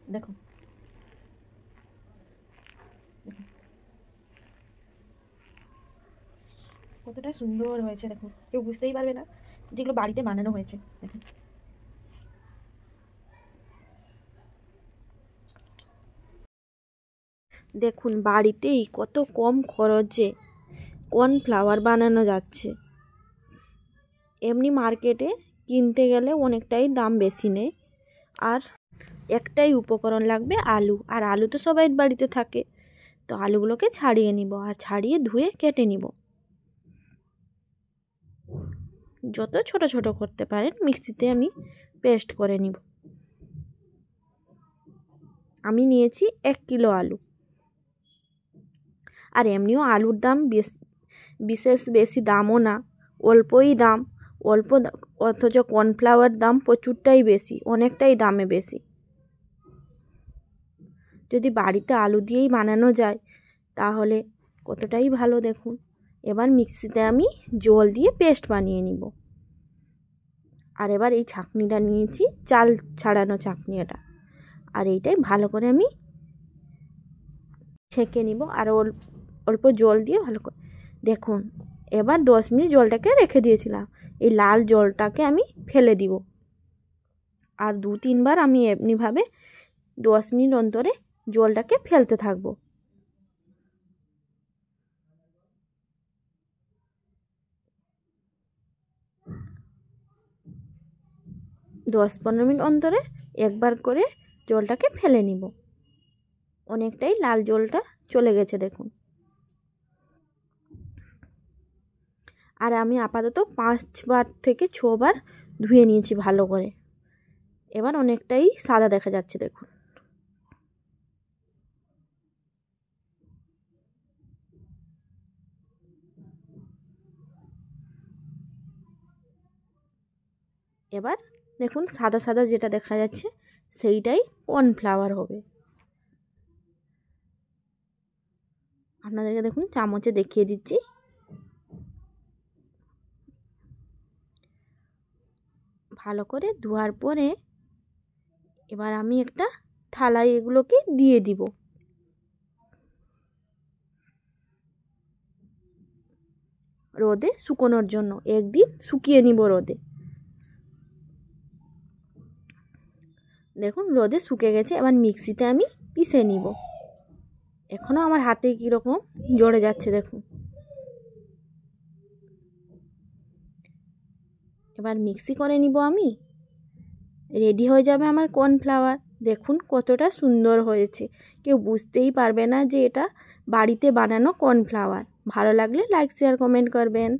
দেখো কতটা সুন্দর হয়েছে, দেখো কেউ বুঝতেই পারবে না যেগুলো বাড়িতে বানানো হয়েছে। দেখো দেখুন বাড়িতেই কত কম খরচে কর্নফ্লাওয়ার বানানো যাচ্ছে। এমনি মার্কেটে কিনতে গেলে অনেকটাই দাম বেশি নেয়। আর একটাই উপকরণ লাগবে, আলু। আর আলু তো সবাই বাড়িতে থাকে, তো আলুগুলোকে ছাড়িয়ে নিব আর ছাড়িয়ে ধুয়ে কেটে নিব। যত ছোট ছোট করতে পারেন মিক্সিতে আমি পেস্ট করে নিব। আমি নিয়েছি 1 কিলো আলু। আর এমনিও আলুর দাম বিশেষ বেশি দামও না, অল্পই দাম। অথচ কর্নফ্লাওয়ার দাম প্রচুরটাই বেশি, অনেকটাই দামে বেশি। যদি বাড়িতে আলু দিয়েই বানানো যায় তাহলে কতটাই ভালো। দেখুন এবার মিক্সিতে আমি জল দিয়ে পেস্ট বানিয়ে নিব। আর এবার এই ছাঁকনিটা নিয়েছি, চাল ছাড়ানো ছাঁকনি এটা। আর এইটাই ভালো করে আমি ছেঁকে নিব আর অল্প জল দিয়ে ভালো করে। দেখুন এবার 10 মিনিট জলটাকে রেখে দিয়েছিলাম, এই লাল জলটাকে আমি ফেলে দিব। আর 2-3 বার আমি এমনিভাবে 10 মিনিট অন্তরে জলটাকে ফেলতে থাকবো। দশ 15 মিনিট অন্তরে একবার করে জলটাকে ফেলে নিব। অনেকটাই লাল জলটা চলে গেছে দেখুন। আর আমি আপাতত 5 বার থেকে 6 বার ধুয়ে নিয়েছি ভালো করে। এবার অনেকটাই সাদা দেখা যাচ্ছে দেখুন। এবার দেখুন সাদা সাদা যেটা দেখা যাচ্ছে সেইটাই কর্নফ্লাওয়ার হবে। আপনাদেরকে দেখুন চামচে দেখিয়ে দিচ্ছি। ভালো করে ধোয়ার পরে এবার আমি একটা থালায় এগুলোকে দিয়ে দিব। রোদে শুকোনোর জন্য একদিন শুকিয়ে নিব রোদে। দেখুন রোদে শুকে গেছে। এবার মিক্সিতে আমি পিষে নিব। এখনও আমার হাতে কীরকম জ্বরে যাচ্ছে দেখুন। এবার মিক্সি করে নিব আমি, রেডি হয়ে যাবে আমার কর্নফ্লাওয়ার। দেখুন কতটা সুন্দর হয়েছে, কেউ বুঝতেই পারবে না যে এটা বাড়িতে বানানো কর্নফ্লাওয়ার। ভালো লাগলে লাইক শেয়ার কমেন্ট করবেন।